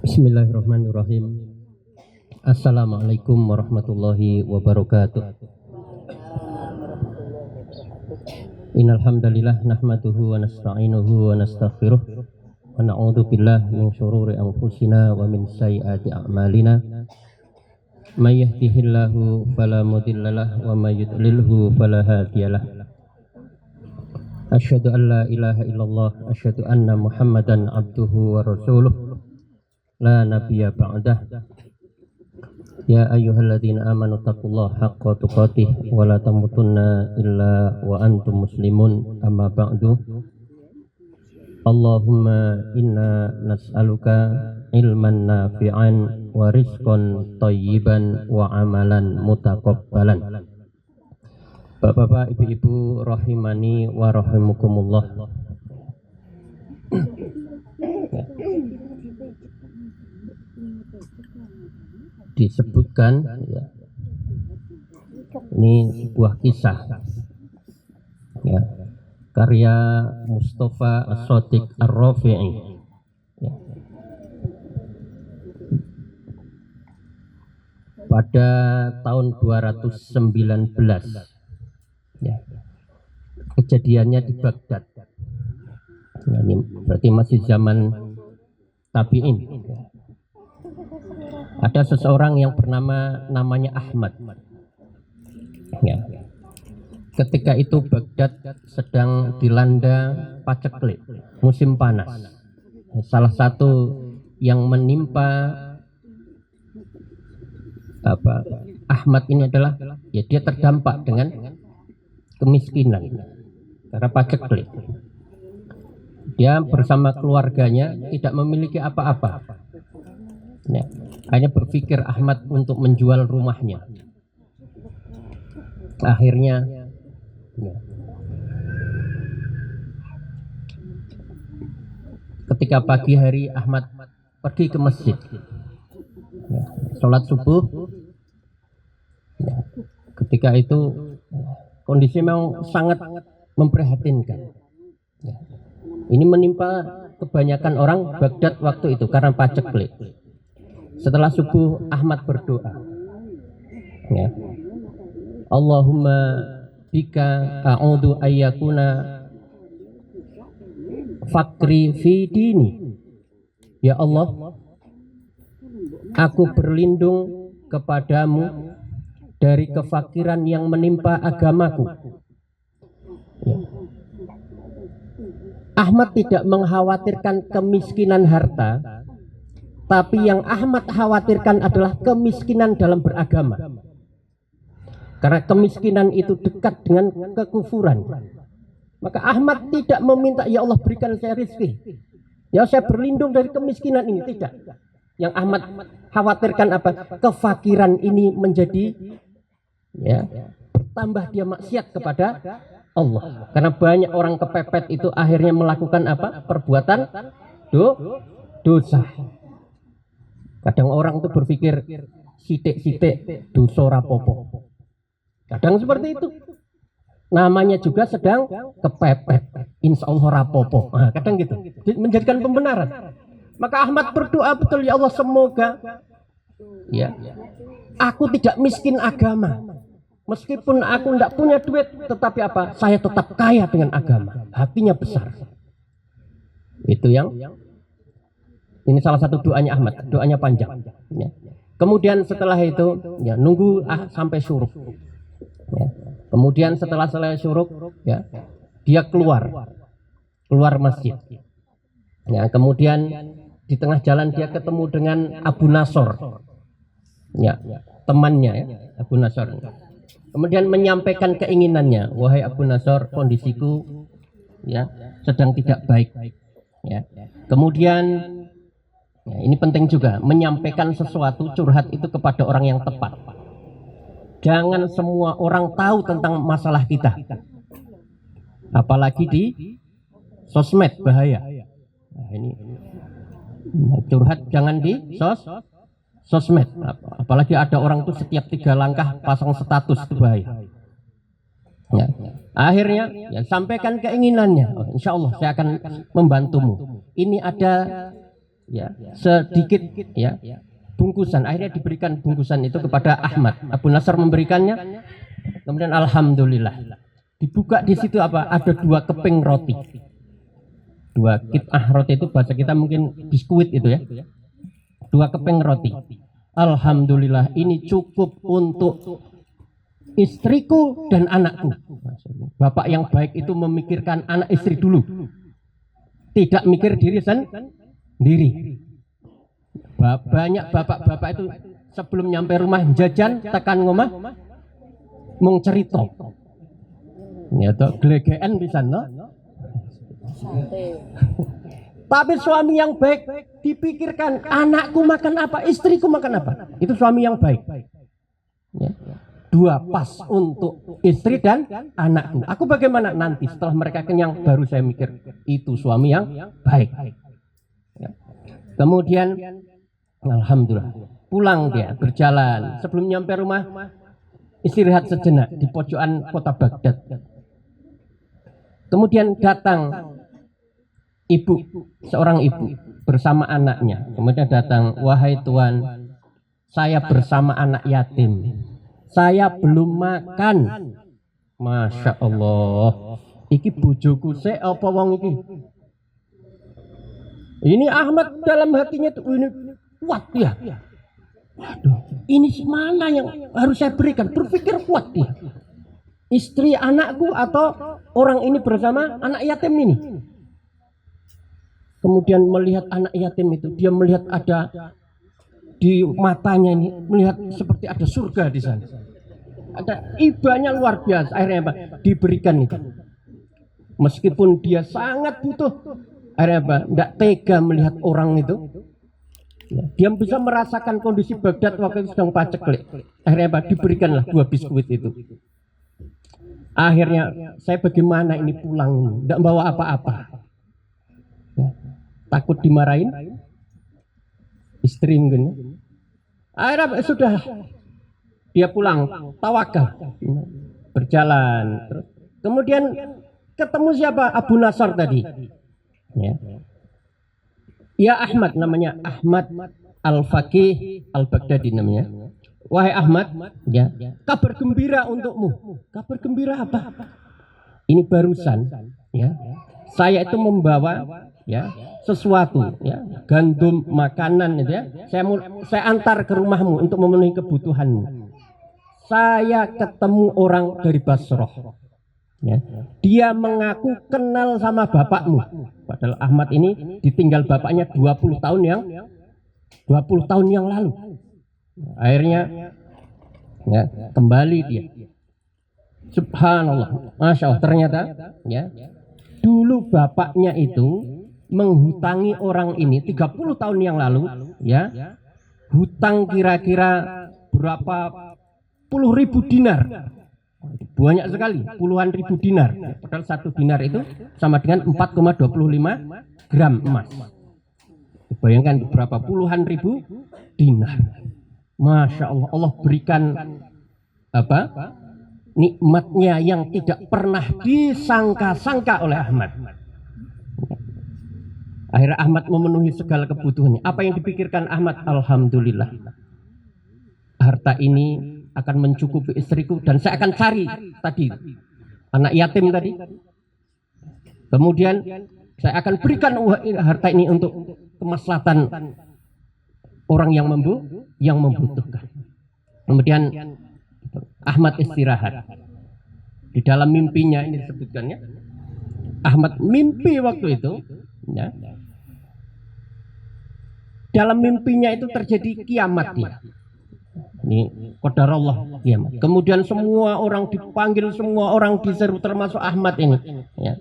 Bismillahirrahmanirrahim. Assalamualaikum warahmatullahi wabarakatuh. Innal hamdalillah nahmaduhu wa nasta'inuhu wa nastaghfiruh wa na'udzu billahi min syururi anfusina wa min sayyiati a'malina. May yahdihillahu fala mudhillalah wa may yudlilhu fala hadiyalah. Asyhadu an la ilaha illallah, asyhadu anna Muhammadan abduhu wa rasuluh. La nabiyya ba'dah. Ya ayyuhalladzina amanu taqullaha haqqa tuqatih wa la tamutunna illa wa antum muslimun. Amma ba'du. Allahumma inna nas'aluka ilman nafi'an wa rizqan thayyiban wa amalan mutaqabbalan. Bapak-bapak, ibu-ibu rahimani wa rahimukumullah. Disebutkan ya, ini sebuah kisah ya, karya Mustafa As-Shadiq Ar-Rafi'i ya. Pada tahun 219 ya, kejadiannya di Baghdad ya, ini berarti masih zaman tabi'in ya. Ada seseorang yang namanya Ahmad ya. Ketika itu Baghdad sedang dilanda paceklik, musim panas. Salah satu yang menimpa Ahmad ini adalah ya, dia terdampak dengan kemiskinan karena paceklik. Dia bersama keluarganya tidak memiliki apa-apa ya. Hanya berpikir Ahmad untuk menjual rumahnya. Akhirnya ya, ketika pagi hari Ahmad pergi ke masjid ya, sholat subuh ya. Ketika itu kondisi memang sangat memprihatinkan ya. Ini menimpa kebanyakan orang Baghdad waktu itu karena paceklik. Setelah subuh Ahmad berdoa ya, Allahumma bika a'udhu ayyakuna fakri fi dini. Ya Allah, aku berlindung kepadamu dari kefakiran yang menimpa agamaku ya. Ahmad tidak mengkhawatirkan kemiskinan harta, tapi yang Ahmad khawatirkan adalah kemiskinan dalam beragama. Karena kemiskinan itu dekat dengan kekufuran. Maka Ahmad tidak meminta, ya Allah berikan saya rezeki, ya saya berlindung dari kemiskinan ini. Tidak. Yang Ahmad khawatirkan apa? Kefakiran ini menjadi ya, bertambah dia maksiat kepada Allah. Karena banyak orang kepepet itu akhirnya melakukan apa? Perbuatan dosa. Kadang orang itu berpikir sitik-sitik dosa rapopo. Kadang seperti itu. Namanya juga sedang kepepet. Insya Allah rapopo. Nah, kadang gitu. Menjadikan pembenaran. Maka Ahmad berdoa betul, ya Allah semoga ya, aku tidak miskin agama. Meskipun aku tidak punya duit, tetapi apa? Saya tetap kaya dengan agama. Hatinya besar. Itu yang ini salah satu doanya Ahmad, doanya panjang ya. Kemudian setelah itu ya, nunggu sampai syuruk ya. Kemudian setelah selesai syuruk ya, dia keluar masjid ya. Kemudian di tengah jalan dia ketemu dengan Abu Nasr ya, temannya ya, Abu Nasr. Kemudian menyampaikan keinginannya, wahai Abu Nasr, kondisiku ya sedang tidak baik ya. Kemudian ya, ini penting juga menyampaikan sesuatu curhat itu kepada orang yang tepat. Jangan semua orang tahu tentang masalah kita, apalagi di sosmed, bahaya. Nah, ini curhat jangan di sosmed, apalagi ada orang tuh setiap 3 langkah pasang status, itu bahaya ya. Akhirnya ya, sampaikan keinginannya, insya Allah saya akan membantumu. Ini ada ya, sedikit ya bungkusan. Akhirnya diberikan bungkusan itu kepada Ahmad. Abu Nasr memberikannya. Kemudian alhamdulillah dibuka di situ apa? Ada 2 keping roti. 2 kitah roti itu bahasa kita mungkin biskuit itu ya. 2 keping roti. Alhamdulillah ini cukup untuk istriku dan anakku. Bapak yang baik itu memikirkan anak istri dulu, tidak mikir diri sendiri. Banyak bapak-bapak itu sebelum nyampe rumah jajan tekan ngomah mung cerita ya toh glegean pisan no. Tapi suami yang baik dipikirkan anakku makan apa, istriku makan apa. Itu suami yang baik ya. 2 pas untuk istri dan anakku. Aku bagaimana nanti setelah mereka kenyang baru saya mikir itu suami yang baik ya. Kemudian alhamdulillah pulang dia berjalan. Sebelum nyampe rumah istirahat sejenak di pojokan kota Baghdad. Kemudian datang seorang ibu bersama anaknya. Kemudian datang, wahai Tuan, saya bersama anak yatim. Saya belum makan. Masya Allah. Iki bojoku se apa wong iki? Ini Ahmad dalam hatinya tuh ini kuat ya. Waduh, ini mana yang harus saya berikan? Berpikir kuat dia. Istri anakku atau orang ini bersama anak yatim ini. Kemudian melihat anak yatim itu, dia melihat ada di matanya ini, melihat seperti ada surga di sana. Ada ibanya luar biasa. Akhirnya apa? Diberikan itu. Meskipun dia sangat butuh, akhirnya apa? Tidak tega melihat orang itu. Ya, dia bisa merasakan kondisi Baghdad waktu itu sedang paceklik. Akhirnya apa? Diberikanlah 2 biskuit itu. Akhirnya saya bagaimana ini pulang, tidak bawa apa-apa. Ya, takut dimarahin istri mungkin. Akhirnya sudah dia pulang tawakal berjalan. Kemudian ketemu siapa? Abu Nasr tadi. Ya Ahmad, namanya Ahmad Al-Faqih Al-Baghdadi namanya. Wahai Ahmad, ya, kabar gembira untukmu. Kabar gembira apa? Ini barusan ya. Saya itu membawa ya sesuatu ya, gandum makanan gitu ya. Saya antar ke rumahmu untuk memenuhi kebutuhanmu. Saya ketemu orang dari Basrah. Ya. Dia mengaku kenal sama bapakmu. Padahal Ahmad ini ditinggal bapaknya 20 tahun yang lalu. Akhirnya ya, kembali dia. Subhanallah. Masya Allah, ternyata ya, dulu bapaknya itu menghutangi orang ini 30 tahun yang lalu ya. Hutang kira-kira berapa puluh ribu dinar, banyak sekali, puluhan ribu dinar. Padahal 1 dinar itu sama dengan 4,25 gram emas. Bayangkan berapa puluhan ribu dinar. Masya Allah, Allah berikan apa? Nikmatnya yang tidak pernah disangka-sangka oleh Ahmad. Akhirnya Ahmad memenuhi segala kebutuhannya. Apa yang dipikirkan Ahmad? Alhamdulillah, harta ini akan mencukupi istriku dan saya akan cari tadi anak yatim tadi. Kemudian saya akan berikan harta ini untuk kemaslahatan orang yang membutuhkan. Kemudian Ahmad istirahat. Di dalam mimpinya ini disebutkannya, Ahmad mimpi waktu itu ya. Dalam mimpinya itu terjadi kiamat ya. Ini qadarullah kiamat. Kemudian semua orang dipanggil, semua orang diseru termasuk Ahmad ini ya.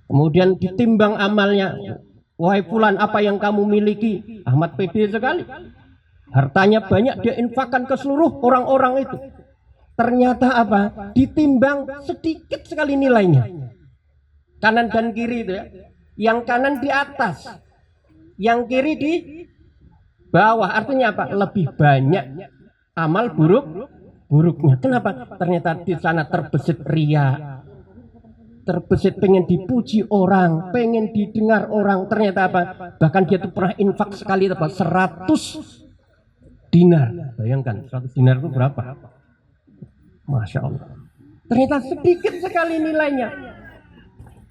Kemudian ditimbang amalnya. Wahai fulan, apa yang kamu miliki? Ahmad pede sekali. Hartanya banyak, dia infakkan ke seluruh orang-orang itu. Ternyata apa? Ditimbang sedikit sekali nilainya. Kanan dan kiri itu ya. Yang kanan di atas, yang kiri di bawah. Artinya apa? Lebih banyak amal buruknya. Kenapa? Ternyata di sana terbesit ria. terbesit pengen dipuji orang, pengen didengar orang. Ternyata apa? Bahkan dia tuh pernah infak sekali apa? 100 dinar. Bayangkan 100 dinar itu berapa? Masya Allah. Ternyata sedikit sekali nilainya.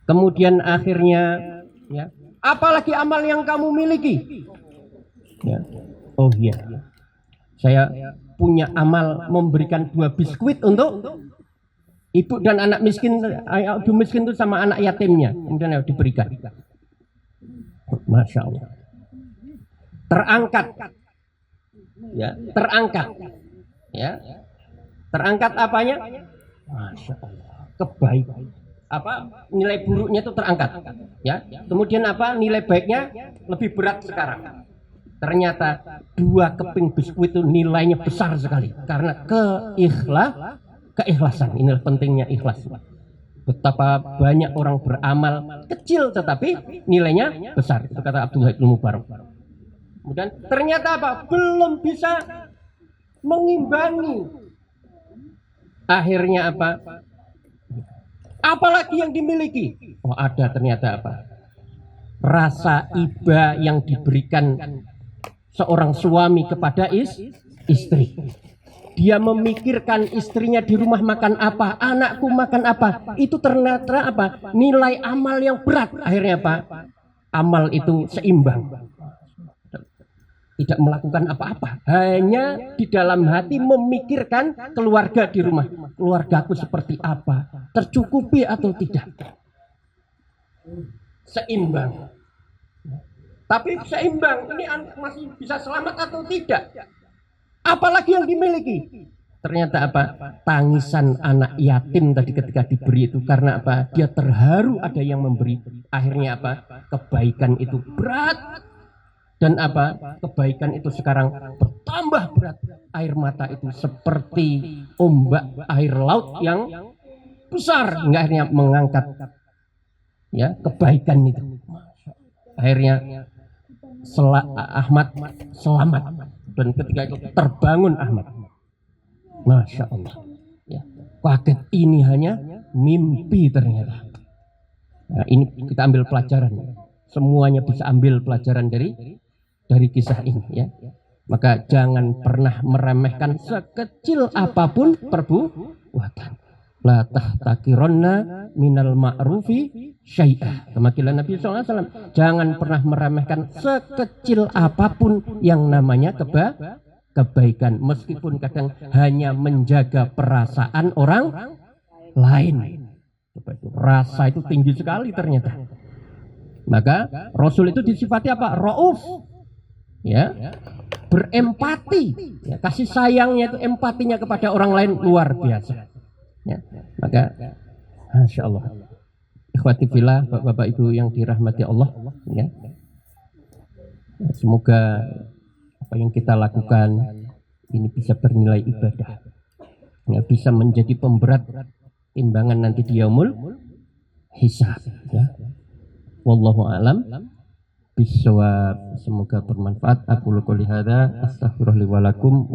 Kemudian akhirnya, ya, apalagi amal yang kamu miliki? Ya. Oh iya, saya punya amal memberikan 2 biskuit untuk ibu dan anak miskin. Ibu miskin itu sama anak yatimnya, kemudian diberikan. Masya Allah. Terangkat, ya, terangkat, ya, terangkat apanya? Masya Allah, kebaikan. Apa nilai buruknya itu terangkat, ya. Kemudian apa nilai baiknya lebih berat sekarang. Ternyata 2 keping biskuit itu nilainya besar sekali karena keikhlasan. Inilah pentingnya ikhlas. Betapa banyak orang beramal kecil tetapi nilainya besar. Itu kata Abdullah bin Mubarak. Kemudian ternyata apa? Belum bisa mengimbangi. Akhirnya apa? Apalagi yang dimiliki? Oh, ada ternyata apa? Rasa iba yang diberikan seorang suami kepada istri. Dia memikirkan istrinya di rumah makan apa, anakku makan apa. Itu ternyata apa? Nilai amal yang berat. Akhirnya apa? Amal itu seimbang. Tidak melakukan apa-apa, hanya di dalam hati memikirkan keluarga di rumah. Keluargaku seperti apa? Tercukupi atau tidak? Seimbang. Tapi seimbang ini masih bisa selamat atau tidak? Apalagi yang dimiliki? Ternyata apa? Tangisan anak yatim tadi ketika diberi itu karena apa? Dia terharu ada yang memberi. Akhirnya apa? Kebaikan itu berat. Dan apa? Kebaikan itu sekarang bertambah berat. Air mata itu seperti ombak air laut yang besar. Hingga akhirnya mengangkat, ya, kebaikan itu. Akhirnya Ahmad selamat, dan ketika itu terbangun Ahmad. Masya Allah, ya, kaget, ini hanya mimpi ternyata. Nah, ini kita ambil pelajaran, semuanya bisa ambil pelajaran dari kisah ini, ya. Maka jangan pernah meremehkan sekecil apapun perbuatan. La tahtakironna minal ma'rufi syai'ah. Kemakilan Nabi SAW. Jangan pernah meremehkan sekecil apapun yang namanya kebaikan. Meskipun kadang hanya menjaga perasaan orang lain. Rasa itu tinggi sekali ternyata. Maka Rasul itu disifati apa? Rauf. Ya, berempati. Ya, kasih sayangnya itu, empatinya kepada orang lain luar biasa. Ya, maka Masya Allah, ikhwati fillah, bapak-bapak ibu yang dirahmati Allah, ya, semoga apa yang kita lakukan ini bisa bernilai ibadah, ya, bisa menjadi pemberat timbangan nanti di yaumul hisab, ya. Wallahu a'lam bishawab. Semoga bermanfaat. Aku qouli hadza, astaghfirullah li wa lakum.